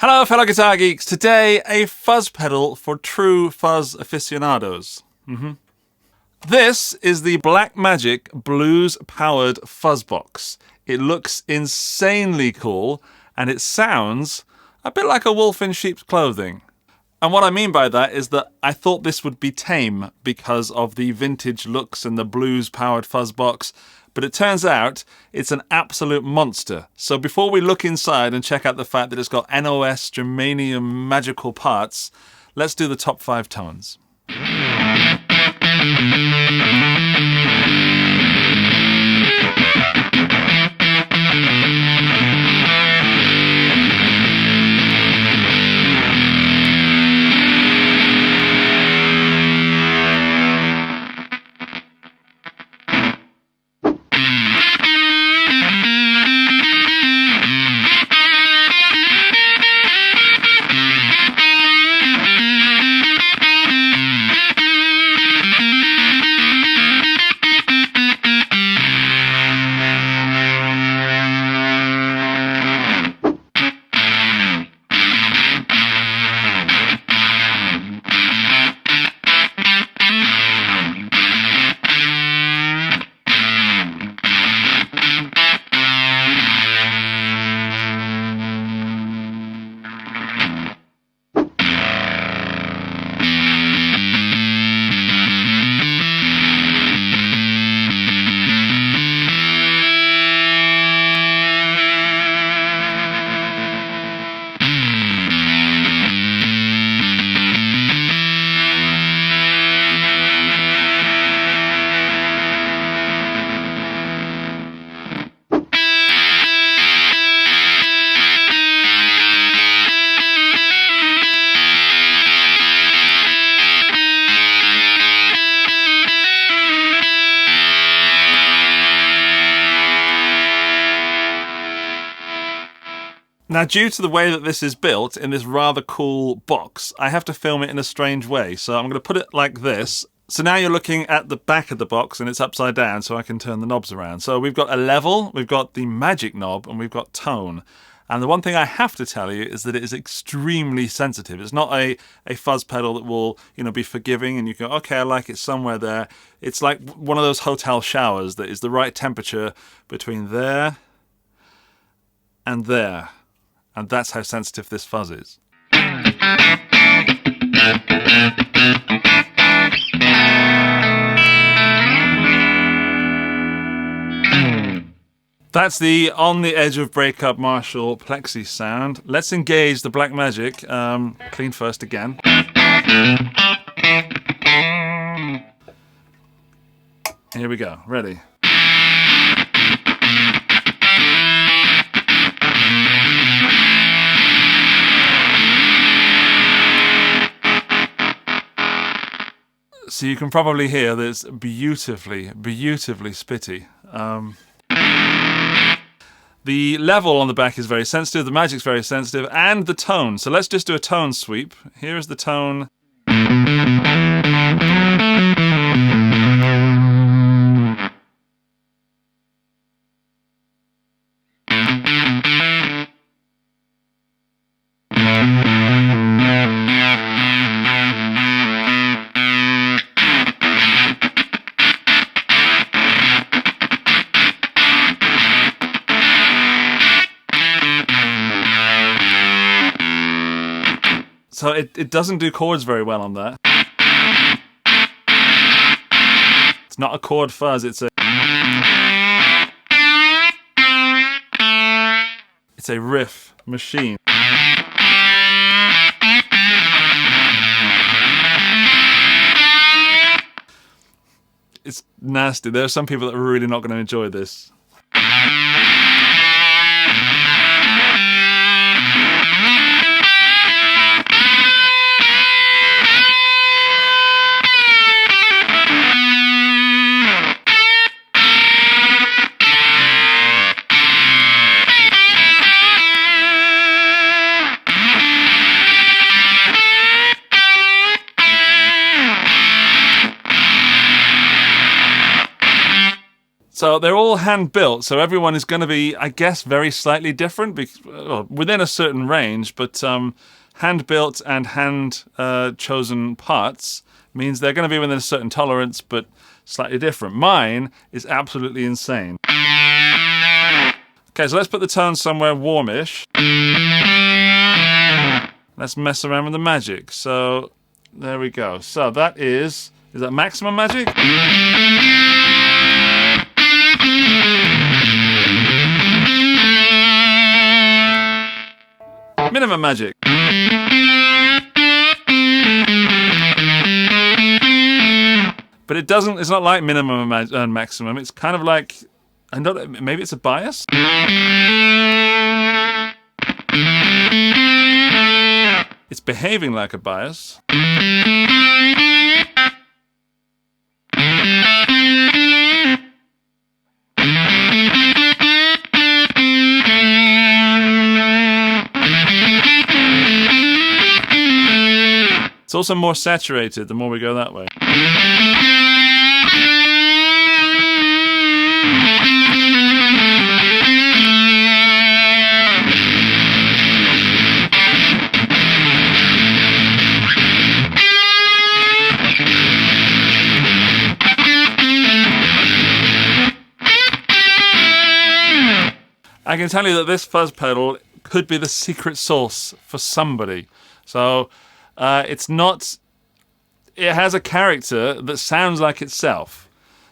Hello fellow guitar geeks, today a fuzz pedal for true fuzz aficionados. This is the Magic Blues Powered Fuzzbox. It looks insanely cool and it sounds a bit like a wolf in sheep's clothing. And what I mean by that is that I thought this would be tame because of the vintage looks and the blues powered fuzzbox, but it turns out it's an absolute monster. So before we look inside and check out the fact that it's got NOS germanium magical parts, let's do the top 5 tones. Now, due to the way that this is built in this rather cool box, I have to film it in a strange way. So I'm going to put it like this. So now you're looking at the back of the box and it's upside down so I can turn the knobs around. So we've got a level, we've got the magic knob, and we've got tone. And the one thing I have to tell you is that it is extremely sensitive. It's not a fuzz pedal that will, be forgiving and you go, okay, I like it somewhere there. It's like one of those hotel showers that is the right temperature between there and there. And that's how sensitive this fuzz is. That's the on the edge of breakup Marshall Plexi sound. Let's engage the Blackmagic clean first again. Here we go, ready. So you can probably hear that it's beautifully, beautifully spitty. The level on the back is very sensitive, the magic's very sensitive, and the tone. So let's just do a tone sweep. Here is the tone. So it doesn't do chords very well on that. It's not a chord fuzz, it's a riff machine. It's nasty. There are some people that are really not going to enjoy this. So they're all hand-built, so everyone is going to be, I guess, very slightly different, within a certain range, but hand-built and hand-chosen parts means they're going to be within a certain tolerance, but slightly different. Mine is absolutely insane. Okay, so let's put the tone somewhere warmish. Let's mess around with the magic. So, there we go. So that is that maximum magic? Minimum magic. But it doesn't, it's not like minimum and maximum. It's kind of like, I don't, maybe it's a bias? It's behaving like a bias. It's also more saturated the more we go that way. I can tell you that this fuzz pedal could be the secret sauce for somebody. So it's not, it has a character that sounds like itself.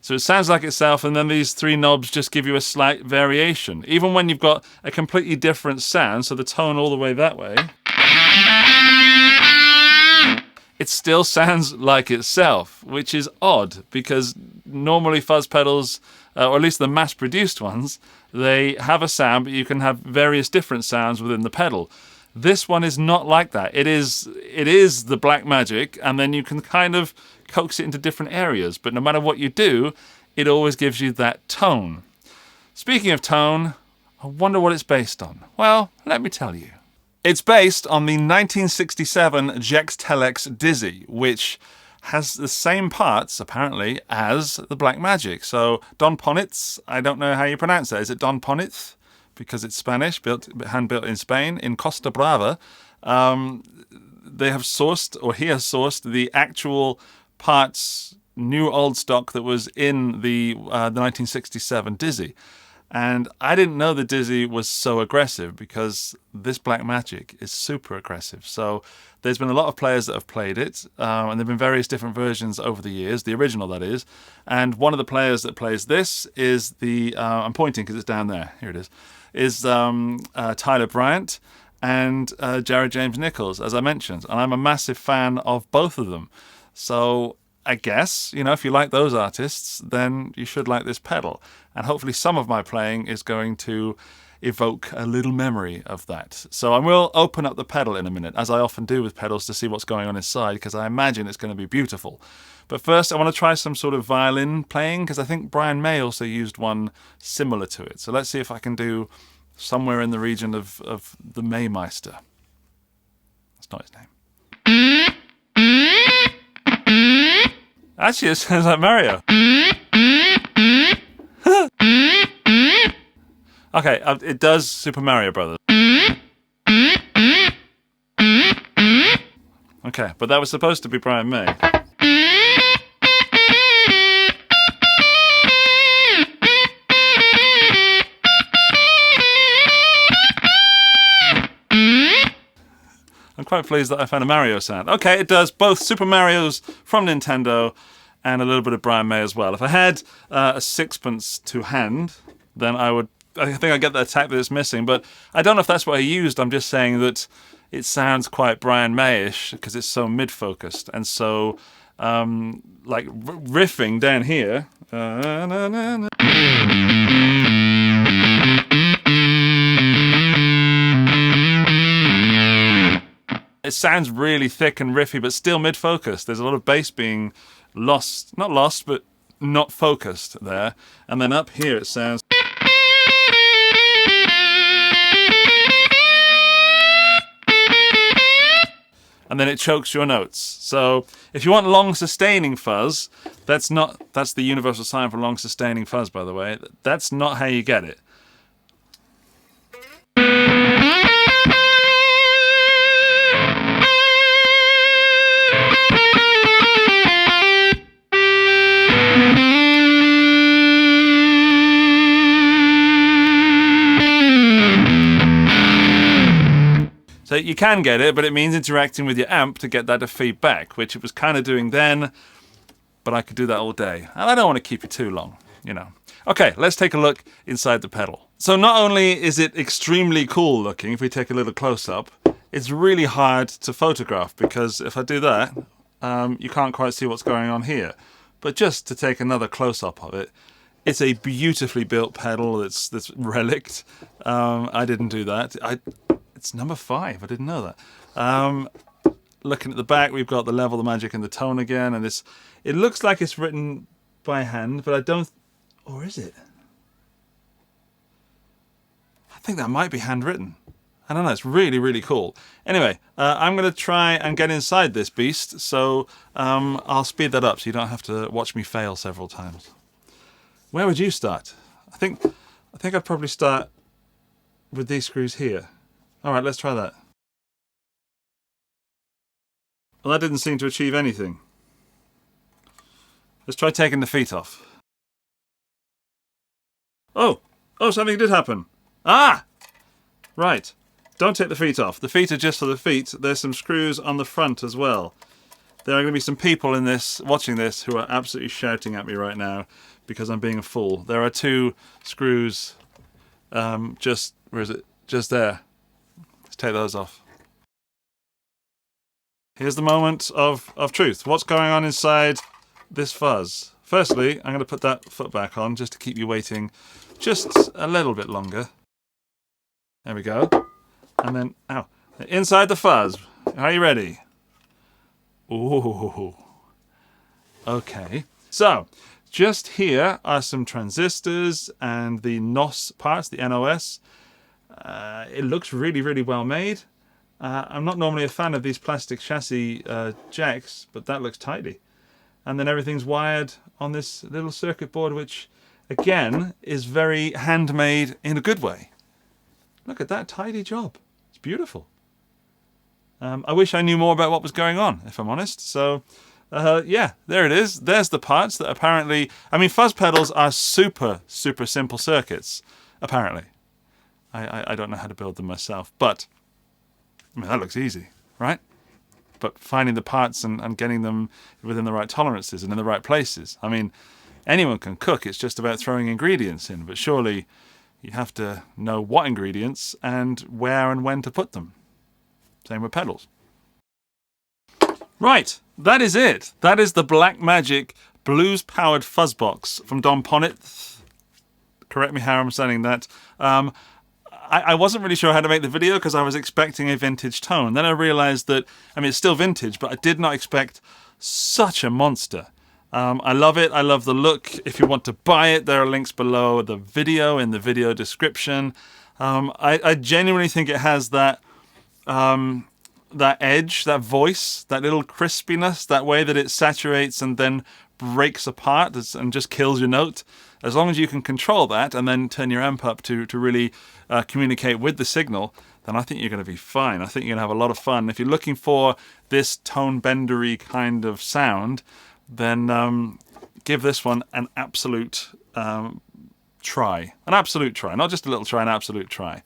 So it sounds like itself, and then these three knobs just give you a slight variation. Even when you've got a completely different sound, so the tone all the way that way, it still sounds like itself, which is odd, because normally fuzz pedals, or at least the mass-produced ones, they have a sound, but you can have various different sounds within the pedal. This one is not like that. It is the Black Magic, and then you can kind of coax it into different areas, but no matter what you do, it always gives you that tone. Speaking of tone, I wonder what it's based on. Well, let me tell you. It's based on the 1967 Jex Telex Dizzy, which has the same parts, apparently, as the Black Magic. So, Don Ponitz, I don't know how you pronounce that. Is it Don Ponitz? Because it's Spanish, hand-built in Spain, in Costa Brava. They have sourced, or he has sourced, the actual parts, new old stock that was in the 1967 Dizzy. And I didn't know the Dizzy was so aggressive, because this Black Magic is super aggressive. So there's been a lot of players that have played it, and there have been various different versions over the years, the original that is. And one of the players that plays this is the, I'm pointing because it's down there, here it is Tyler Bryant and Jared James Nichols, as I mentioned. And I'm a massive fan of both of them. So I guess, you know, if you like those artists, then you should like this pedal. And hopefully some of my playing is going to evoke a little memory of that. So I will open up the pedal in a minute, as I often do with pedals, to see what's going on inside, because I imagine it's going to be beautiful. But first I want to try some sort of violin playing, because I think Brian May also used one similar to it. So let's see if I can do somewhere in the region of the Maymeister. That's not his name. Actually, it sounds like Mario. Okay, it does Super Mario Brothers. Okay, but that was supposed to be Brian May. I'm quite pleased that I found a Mario sound. Okay, it does both Super Marios from Nintendo and a little bit of Brian May as well. If I had a sixpence to hand, then I think I get the attack that it's missing, but I don't know if that's what I used. I'm just saying that it sounds quite Brian May-ish because it's so mid-focused and so like riffing down here. It sounds really thick and riffy, but still mid-focused. There's a lot of bass being lost, not lost, but not focused there. And then up here it sounds... and then it chokes your notes. So if you want long sustaining fuzz, that's the universal sign for long sustaining fuzz, by the way. That's not how you get it. So you can get it, but it means interacting with your amp to get that to feed back, which it was kind of doing then, but I could do that all day. And I don't want to keep it too long, you know. Okay, let's take a look inside the pedal. So not only is it extremely cool looking, if we take a little close-up, it's really hard to photograph, because if I do that, you can't quite see what's going on here. But just to take another close-up of it, it's a beautifully built pedal that's relict. I didn't do that. It's number 5. I didn't know that. Looking at the back, we've got the level, the magic, and the tone again. And it looks like it's written by hand, but I don't... Or is it? I think that might be handwritten. I don't know. It's really, really cool. Anyway, I'm going to try and get inside this beast. So I'll speed that up so you don't have to watch me fail several times. Where would you start? I think I'd probably start with these screws here. All right, let's try that. Well, that didn't seem to achieve anything. Let's try taking the feet off. Oh, something did happen. Ah! Right. Don't take the feet off. The feet are just for the feet. There's some screws on the front as well. There are going to be some people in this, watching this, who are absolutely shouting at me right now because I'm being a fool. There are 2 screws, just, where is it? Just there. Take those off. Here's the moment of truth. What's going on inside this fuzz? Firstly, I'm going to put that foot back on just to keep you waiting just a little bit longer. There we go. And then, ow. Inside the fuzz. Are you ready? Ooh. Okay. So, just here are some transistors and the NOS parts, the NOS. It looks really, really well made. I'm not normally a fan of these plastic chassis jacks, but that looks tidy. And then everything's wired on this little circuit board, which, again, is very handmade in a good way. Look at that tidy job. It's beautiful. I wish I knew more about what was going on, if I'm honest. So, yeah, there it is. There's the parts that apparently... I mean, fuzz pedals are super, super simple circuits, apparently. I don't know how to build them myself, but I mean, that looks easy, right? But finding the parts and getting them within the right tolerances and in the right places. I mean, anyone can cook. It's just about throwing ingredients in, but surely you have to know what ingredients and where and when to put them. Same with pedals. Right, that is it. That is the Black Magic Blues Powered Fuzzbox from Don Ponit. Correct me how I'm saying that. I wasn't really sure how to make the video because I was expecting a vintage tone. Then I realized that, I mean, it's still vintage, but I did not expect such a monster. I love it. I love the look. If you want to buy it, there are links below the video in the video description. I genuinely think it has that edge, that voice, that little crispiness, that way that it saturates and then breaks apart and just kills your note. As long as you can control that and then turn your amp up to really communicate with the signal, then I think you're going to be fine. I think you're going to have a lot of fun. If you're looking for this tone-bendery kind of sound, then give this one an absolute try. An absolute try. Not just a little try, an absolute try.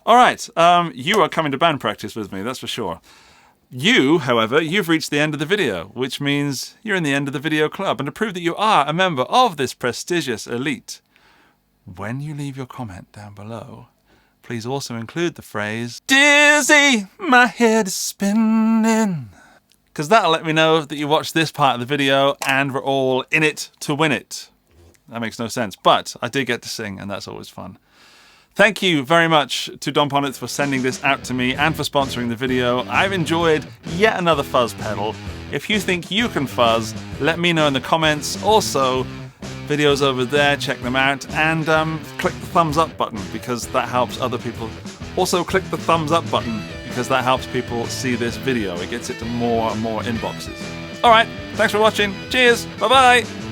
All right, you are coming to band practice with me, that's for sure. You, however, you've reached the end of the video, which means you're in the end of the video club. And to prove that you are a member of this prestigious elite, when you leave your comment down below, please also include the phrase, "Dizzy, my head is spinning." Because that'll let me know that you watched this part of the video and we're all in it to win it. That makes no sense, but I did get to sing and that's always fun. Thank you very much to Don Ponit for sending this out to me and for sponsoring the video. I've enjoyed yet another fuzz pedal. If you think you can fuzz, let me know in the comments. Also, videos over there, check them out, and click the thumbs up button because that helps other people. Also, click the thumbs up button because that helps people see this video. It gets it to more and more inboxes. All right, thanks for watching. Cheers. Bye-bye.